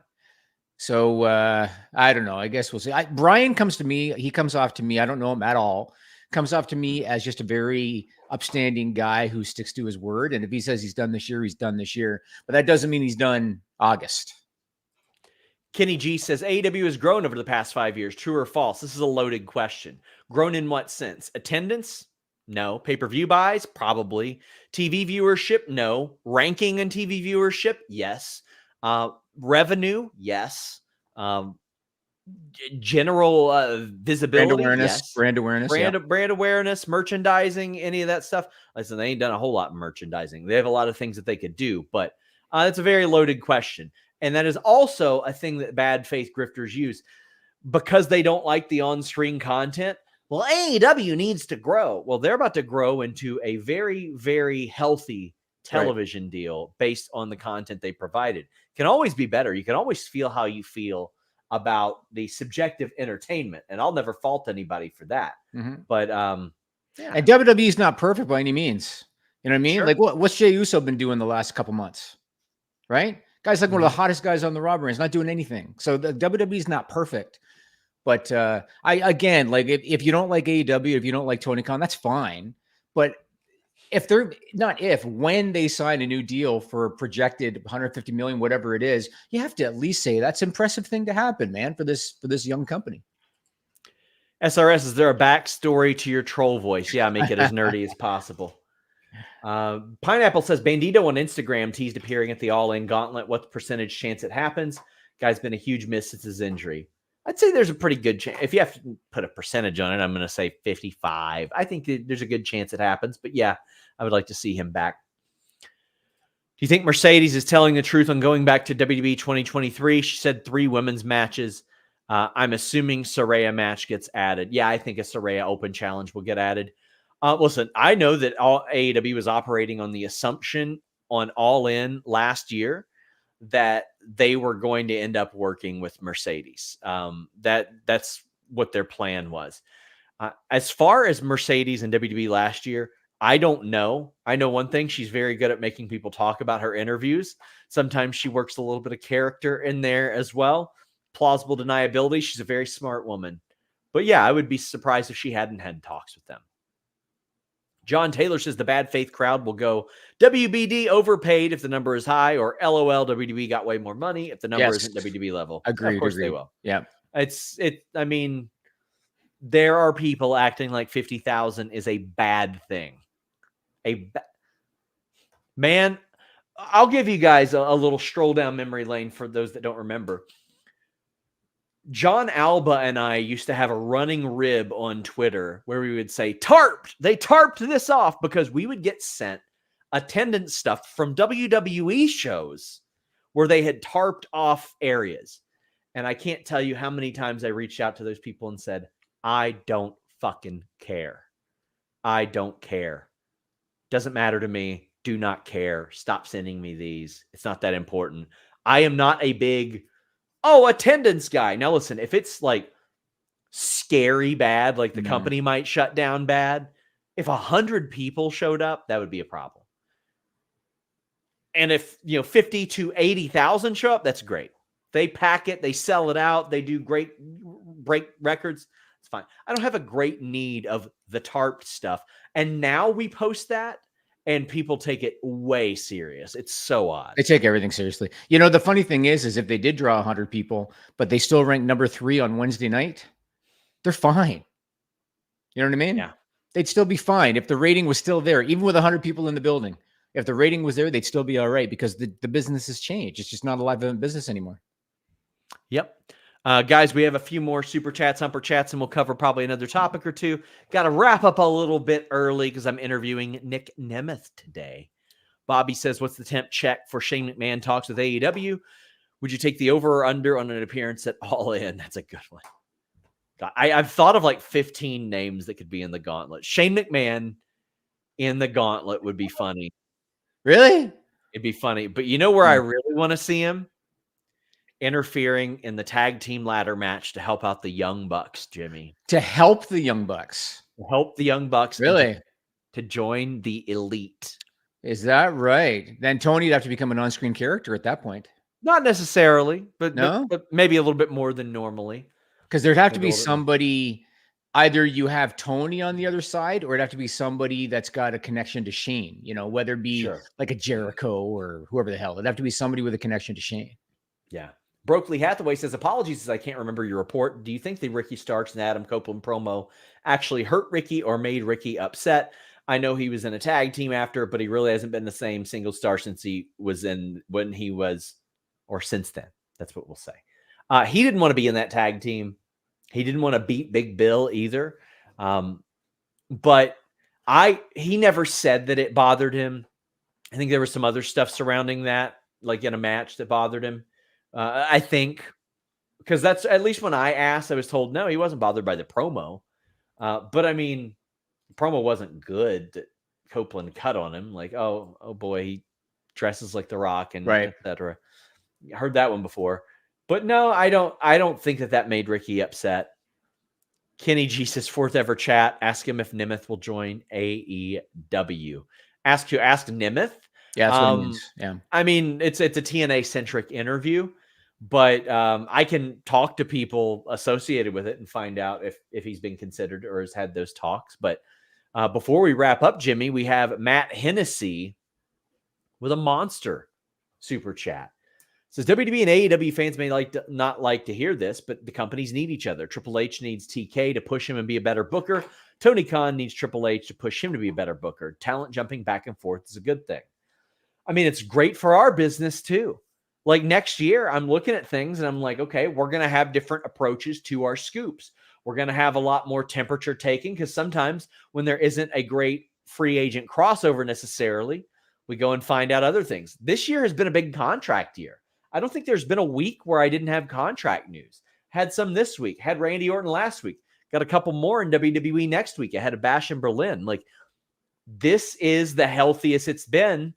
Speaker 1: So I don't know. I guess we'll see. Brian comes to me. He comes off to me. I don't know him at all. Comes off to me as just a very upstanding guy who sticks to his word. And if he says he's done this year, he's done this year. But that doesn't mean he's done August.
Speaker 2: Kenny G says AEW has grown over the past 5 years. True or false? This is a loaded question. Grown in what sense? Attendance? No. Pay-per-view buys? Probably. TV viewership? No. Ranking in TV viewership? Yes. Revenue? Yes. General visibility?
Speaker 1: Brand awareness.
Speaker 2: Yes.
Speaker 1: Brand awareness.
Speaker 2: Brand awareness, merchandising, any of that stuff. Listen, they ain't done a whole lot of merchandising. They have a lot of things that they could do, but that's a very loaded question. And that is also a thing that bad faith grifters use because they don't like the on-screen content. Well, AEW needs to grow. Well, they're about to grow into a very, very healthy television deal based on the content they provided. Can always be better. You can always feel how you feel about the subjective entertainment, and I'll never fault anybody for that. But
Speaker 1: and WWE is not perfect by any means. You know what I mean?
Speaker 2: Sure.
Speaker 1: Like what's Jey Uso been doing the last couple months? Right? Guy's like one of the hottest guys on the Raw brand. He's not doing anything. So the WWE is not perfect. But if you don't like AEW, if you don't like Tony Khan, that's fine. But when they sign a new deal for projected 150 million, whatever it is, you have to at least say that's an impressive thing to happen, man, for this young company.
Speaker 2: SRS, is there a backstory to your troll voice? Yeah, make it as nerdy as possible. Pineapple says Bandito on Instagram teased appearing at the All In Gauntlet. What's the percentage chance it happens? Guy's been a huge miss since his injury. I'd say there's a pretty good chance. If you have to put a percentage on it, I'm going to say 55. I think there's a good chance it happens. But yeah, I would like to see him back. Do you think Mercedes is telling the truth on going back to WWE 2023? She said 3 women's matches. I'm assuming Saraya match gets added. Yeah, I think a Saraya Open Challenge will get added. Listen, I know that AEW was operating on the assumption on All In last year that they were going to end up working with Mercedes. That's what their plan was. As far as Mercedes and WWE last year, I don't know. I know one thing. She's very good at making people talk about her interviews. Sometimes she works a little bit of character in there as well. Plausible deniability. She's a very smart woman. But yeah, I would be surprised if she hadn't had talks with them. John Taylor says the bad faith crowd will go WBD overpaid if the number is high, or LOL WWE got way more money if the number isn't WWE level.
Speaker 1: Agreed.
Speaker 2: Of course they will.
Speaker 1: Yeah.
Speaker 2: I mean, there are people acting like 50,000 is a bad thing. Man, I'll give you guys a little stroll down memory lane for those that don't remember. John Alba and I used to have a running rib on Twitter where we would say, tarped, they tarped this off, because we would get sent attendance stuff from WWE shows where they had tarped off areas. And I can't tell you how many times I reached out to those people and said, I don't fucking care. I don't care. Doesn't matter to me. Do not care. Stop sending me these. It's not that important. I am not a big attendance guy. Now listen, if it's like scary bad, like the company might shut down bad, if 100 people showed up, that would be a problem. And if 50 to 80,000 show up, that's great. They pack it, they sell it out, they do great break records. It's fine. I don't have a great need of the tarp stuff. And now we post that and people take it way serious. It's so odd.
Speaker 1: They take everything seriously. The funny thing is if they did draw 100 people, but they still rank number 3 on Wednesday night, they're fine. You know what I mean?
Speaker 2: Yeah.
Speaker 1: They'd still be fine if the rating was still there, even with 100 people in the building. If the rating was there, they'd still be all right, because the business has changed. It's just not a live event business anymore.
Speaker 2: Yep. Guys, we have a few more super chats, humper chats, and we'll cover probably another topic or two. Got to wrap up a little bit early because I'm interviewing Nick Nemeth today. Bobby says, what's the temp check for Shane McMahon talks with AEW? Would you take the over or under on an appearance at All In? That's a good one. God, I've thought of like 15 names that could be in the gauntlet. Shane McMahon in the gauntlet would be funny.
Speaker 1: Really?
Speaker 2: It'd be funny. But you know where I really want to see him? Interfering in the tag team ladder match to help out the Young Bucks, Jimmy.
Speaker 1: To help the Young Bucks?
Speaker 2: Help the Young Bucks.
Speaker 1: Really?
Speaker 2: To join the Elite.
Speaker 1: Is that right? Then Tony'd have to become an on-screen character at that point.
Speaker 2: Not necessarily, but,
Speaker 1: no?
Speaker 2: but maybe a little bit more than normally.
Speaker 1: Because there'd have to be somebody, either you have Tony on the other side, or it'd have to be somebody that's got a connection to Shane, whether it be like a Jericho or whoever the hell. It'd have to be somebody with a connection to Shane.
Speaker 2: Yeah. Brookley Hathaway says, apologies as I can't remember your report. Do you think the Ricky Starks and Adam Copeland promo actually hurt Ricky or made Ricky upset? I know he was in a tag team after, but he really hasn't been the same single star since he was or since then. That's what we'll say. He didn't want to be in that tag team. He didn't want to beat Big Bill either. But he never said that it bothered him. I think there was some other stuff surrounding that, like in a match, that bothered him. I think, because that's, at least when I asked, I was told, no, he wasn't bothered by the promo. But I mean, the promo wasn't good that Copeland cut on him. Like, oh boy, he dresses like The Rock and et cetera. Heard that one before. But no, I don't think that made Ricky upset. Kenny G says, fourth ever chat. Ask him if Nemeth will join AEW. Ask Nemeth.
Speaker 1: Yeah, that's what it means. Yeah.
Speaker 2: I mean, it's a TNA-centric interview, but I can talk to people associated with it and find out if he's been considered or has had those talks. But before we wrap up, Jimmy, we have Matt Hennessy with a monster super chat. Says, WWE and AEW fans may not like to hear this, but the companies need each other. Triple H needs TK to push him and be a better booker. Tony Khan needs Triple H to push him to be a better booker. Talent jumping back and forth is a good thing. I mean, it's great for our business too. Like next year, I'm looking at things and I'm like, okay, we're going to have different approaches to our scoops. We're going to have a lot more temperature taking, because sometimes when there isn't a great free agent crossover necessarily, we go and find out other things. This year has been a big contract year. I don't think there's been a week where I didn't have contract news. Had some this week. Had Randy Orton last week. Got a couple more in WWE next week. I had a Bash in Berlin. Like, this is the healthiest it's been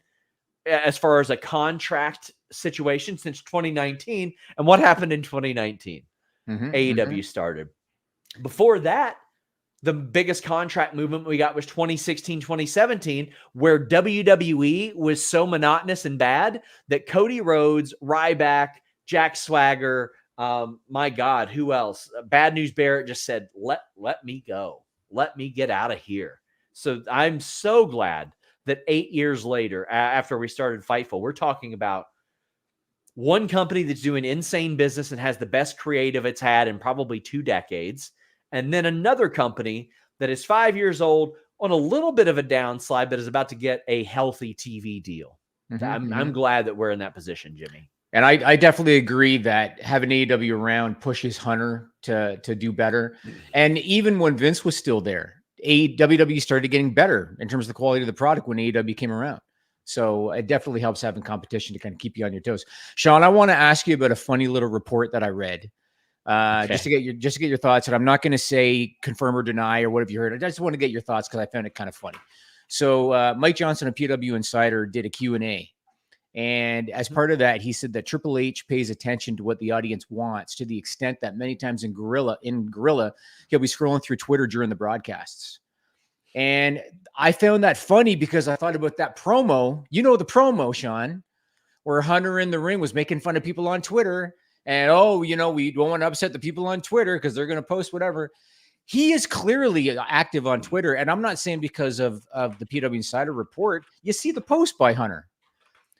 Speaker 2: as far as a contract situation since 2019. And what happened in 2019? AEW started. Before that, the biggest contract movement we got was 2016, 2017, where WWE was so monotonous and bad that Cody Rhodes, Ryback, Jack Swagger, my God, who else? Bad News Barrett just said, let me go. Let me get out of here. So I'm so glad that 8 years later, after we started Fightful, we're talking about one company that's doing insane business and has the best creative it's had in probably 2 decades. And then another company that is 5 years old on a little bit of a downslide, but is about to get a healthy TV deal. I'm glad that we're in that position, Jimmy.
Speaker 1: And I definitely agree that having AEW around pushes Hunter to do better. And even when Vince was still there, WWE started getting better in terms of the quality of the product when AEW came around. So it definitely helps having competition to kind of keep you on your toes. Sean, I want to ask you about a funny little report that I read. Just to get your thoughts. And I'm not going to say confirm or deny or what have you heard. I just want to get your thoughts because I found it kind of funny. So Mike Johnson of PW Insider did a Q&A. And as part of that, he said that Triple H pays attention to what the audience wants to the extent that many times in Gorilla, he'll be scrolling through Twitter during the broadcasts. And I found that funny because I thought about that promo. You know the promo, Sean, where Hunter in the ring was making fun of people on Twitter. And, we don't want to upset the people on Twitter because they're going to post whatever. He is clearly active on Twitter. And I'm not saying because of the PW Insider report. You see the post by Hunter.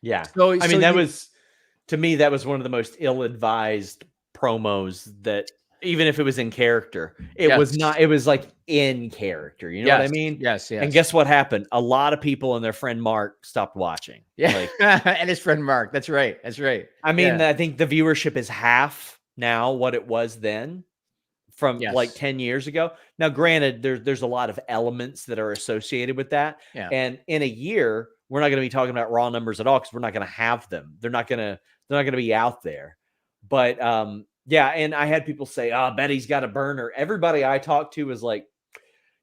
Speaker 2: Yeah. That was one of the most ill-advised promos that, even if it was in character, it was not, it was like in character. You know what I mean?
Speaker 1: Yes.
Speaker 2: And guess what happened? A lot of people and their friend Mark stopped watching.
Speaker 1: Yeah. And his friend Mark. That's right.
Speaker 2: I think the viewership is half now what it was then from like 10 years ago. Now, granted, there's a lot of elements that are associated with that. Yeah. And in a year, we're not going to be talking about raw numbers at all because we're not going to have them. They're not going to be out there. But yeah, and I had people say, "Oh, Betty's got a burner." Everybody I talked to was like,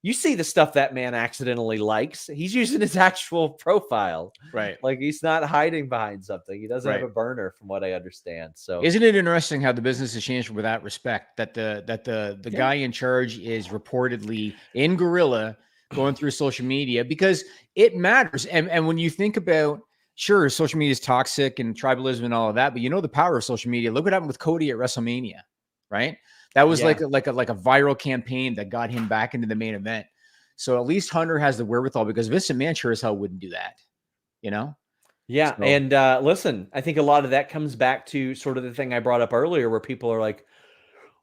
Speaker 2: "You see the stuff that man accidentally likes. He's using his actual profile, right? Like he's not hiding behind something. He doesn't have a burner, from what I understand." So,
Speaker 1: isn't it interesting how the business has changed with that respect? That the guy in charge is reportedly in Gorilla going through social media because it matters. And when you think about, sure, social media is toxic and tribalism and all of that, but you know the power of social media. Look what happened with Cody at WrestleMania, right? That was like a viral campaign that got him back into the main event. So at least Hunter has the wherewithal because Vince McMahon sure as hell wouldn't do that, you know?
Speaker 2: Yeah. So. And listen, I think a lot of that comes back to sort of the thing I brought up earlier where people are like,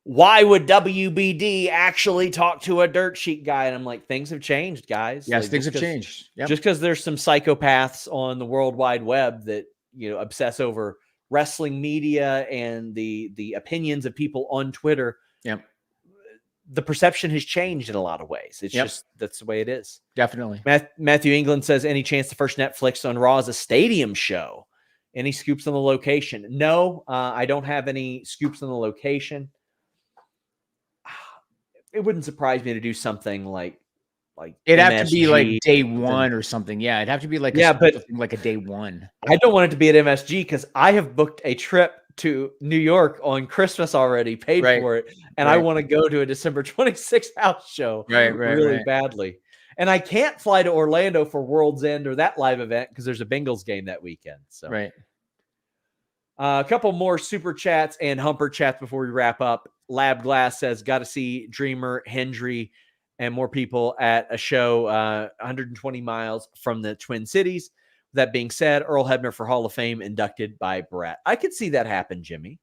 Speaker 2: why would WBD actually talk to a dirt sheet guy? And I'm like, things have changed, guys.
Speaker 1: Yes,
Speaker 2: like,
Speaker 1: things have changed.
Speaker 2: Yep. Just because there's some psychopaths on the World Wide Web that, obsess over wrestling media and the opinions of people on Twitter.
Speaker 1: Yep.
Speaker 2: The perception has changed in a lot of ways. It's just, that's the way it is.
Speaker 1: Definitely.
Speaker 2: Matthew England says, any chance the first Netflix on Raw is a stadium show? Any scoops on the location? No, I don't have any scoops on the location. It wouldn't surprise me to do something like
Speaker 1: it'd have to be like day one or something. Yeah, it'd have to be like like a day one.
Speaker 2: I don't want it to be at MSG because I have booked a trip to New York on Christmas already, paid for it, and I want to go to a December 26th house show really badly. And I can't fly to Orlando for World's End or that live event because there's a Bengals game that weekend. So a couple more super chats and humper chats before we wrap up. Lab Glass says, got to see Dreamer, Hendry, and more people at a show 120 miles from the Twin Cities. That being said, Earl Hebner for Hall of Fame inducted by Brett. I could see that happen, Jimmy.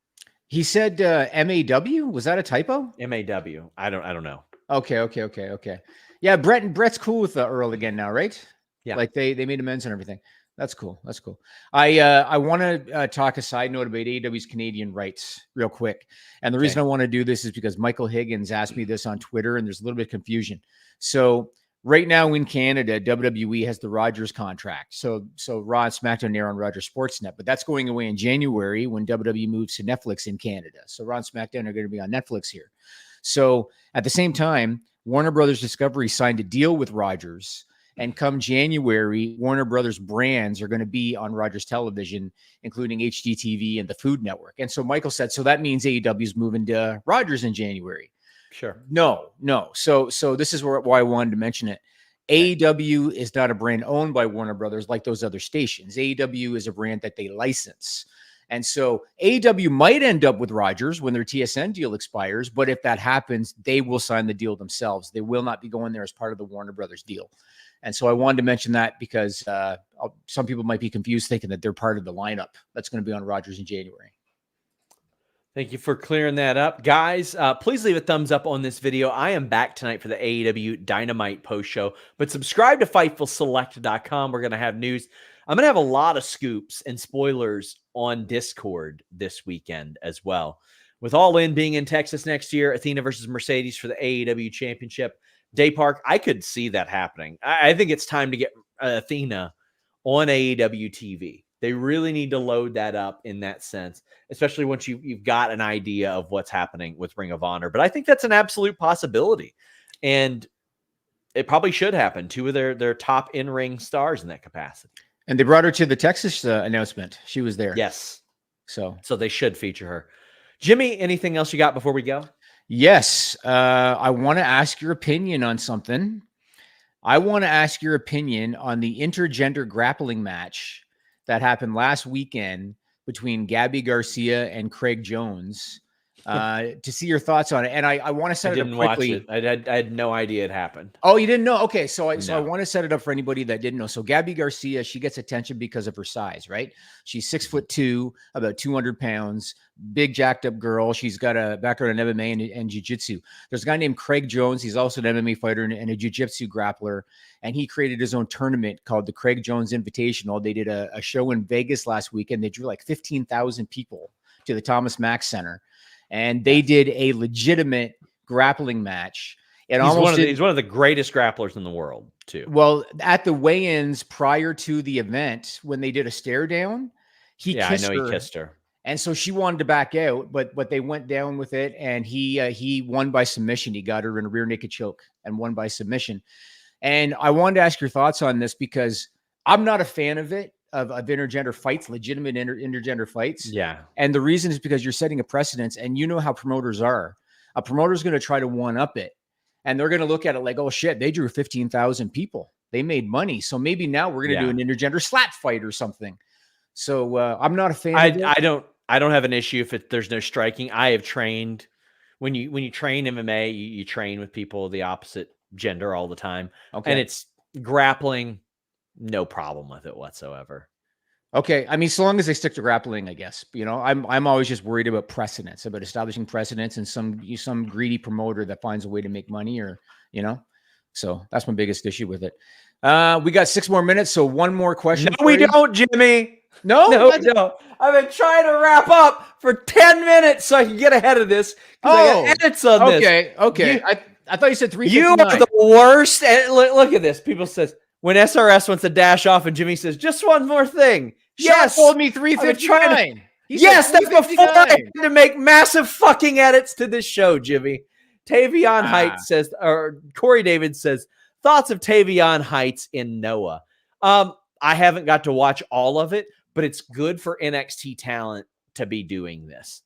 Speaker 1: He said MAW. Was that a typo?
Speaker 2: MAW. I don't know.
Speaker 1: Okay. Yeah, Brett's cool with Earl again now, right? Yeah. Like they made amends and everything. That's cool. I want to talk a side note about AEW's Canadian rights real quick. And the reason I want to do this is because Michael Higgins asked me this on Twitter and there's a little bit of confusion. So right now in Canada, WWE has the Rogers contract. So Raw and SmackDown air on Rogers Sportsnet, but that's going away in January when WWE moves to Netflix in Canada. So Raw and SmackDown are going to be on Netflix here. So at the same time, Warner Brothers Discovery signed a deal with Rogers. And come January, Warner Brothers brands are going to be on Rogers Television, including HGTV and the Food Network. And so Michael said, so that means AEW is moving to Rogers in January.
Speaker 2: Sure.
Speaker 1: No. So this is why I wanted to mention it. Okay. AEW is not a brand owned by Warner Brothers like those other stations. AEW is a brand that they license. And so AEW might end up with Rogers when their TSN deal expires, but if that happens, they will sign the deal themselves. They will not be going there as part of the Warner Brothers deal. And so I wanted to mention that because some people might be confused thinking that they're part of the lineup that's going to be on Rogers in January.
Speaker 2: Thank you for clearing that up. Guys, please leave a thumbs up on this video. I am back tonight for the AEW Dynamite post show, but subscribe to FightfulSelect.com. We're going to have news. I'm going to have a lot of scoops and spoilers on Discord this weekend as well. With All In being in Texas next year, Athena versus Mercedes for the AEW Championship, Day Park, I could see that happening. I think it's time to get Athena on AEW TV. They really need to load that up in that sense, especially once you've got an idea of what's happening with Ring of Honor. But I think that's an absolute possibility. And it probably should happen. Two of their top in-ring stars in that capacity. And
Speaker 1: they brought her to the Texas announcement. She was there.
Speaker 2: Yes.
Speaker 1: So
Speaker 2: they should feature her. Jimmy, anything else you got before we go?
Speaker 1: Yes. I want to ask your opinion on something. I want to ask your opinion on the intergender grappling match that happened last weekend between Gabby Garcia and Craig Jones. To see your thoughts on it. And I want to set it up quickly.
Speaker 2: I had no idea it happened.
Speaker 1: Oh, you didn't know? Okay. So I want to set it up for anybody that didn't know. So Gabby Garcia, she gets attention because of her size, right? She's 6'2", about 200 pounds, big jacked up girl. She's got a background in MMA and jiu-jitsu. There's a guy named Craig Jones. He's also an MMA fighter and a jiu-jitsu grappler. And he created his own tournament called the Craig Jones Invitational. They did a show in Vegas last weekend. They drew like 15,000 people to the Thomas Mack Center. And they did a legitimate grappling match. And
Speaker 2: he's one of the greatest grapplers in the world, too.
Speaker 1: Well, at the weigh-ins prior to the event, when they did a stare down, he kissed her. And so she wanted to back out, but they went down with it, and he won by submission. He got her in a rear naked choke and won by submission. And I wanted to ask your thoughts on this because I'm not a fan of it. Of intergender fights, legitimate intergender fights.
Speaker 2: Yeah.
Speaker 1: And the reason is because you're setting a precedence, and you know how promoters are. A promoter is going to try to one-up it, and they're going to look at it like, oh, shit, they drew 15,000 people. They made money. So maybe now we're going to do an intergender slap fight or something. So I'm not a fan of it.
Speaker 2: I don't have an issue if there's no striking. I have trained when you train MMA, you train with people of the opposite gender all the time. Okay. And it's grappling. No problem with it whatsoever.
Speaker 1: Okay. I mean, so long as they stick to grappling, I guess, I'm always just worried about precedents, about establishing precedents and some greedy promoter that finds a way to make money so that's my biggest issue with it. We got 6 more minutes. So one more question.
Speaker 2: No, we don't, Jimmy.
Speaker 1: No.
Speaker 2: I've been trying to wrap up for 10 minutes so I can get ahead of this. I got edits on this.
Speaker 1: Okay. I thought you said 3:59.
Speaker 2: You are the worst. And look at this. People says, when SRS wants to dash off and Jimmy says, just one more thing.
Speaker 1: Yes. Told me 3:59.
Speaker 2: Yes, that's before I had to make massive fucking edits to this show, Jimmy. Tavion Heights says, or Corey David says, thoughts of Tavion Heights in Noah. I haven't got to watch all of it, but it's good for NXT talent to be doing this.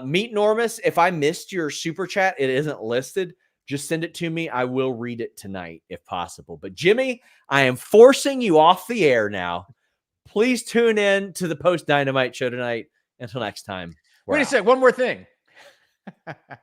Speaker 2: Meet Normus. If I missed your super chat, it isn't listed. Just send it to me. I will read it tonight if possible. But Jimmy, I am forcing you off the air now. Please tune in to the post Dynamite show tonight. Until next time.
Speaker 1: Wait a sec. One more thing.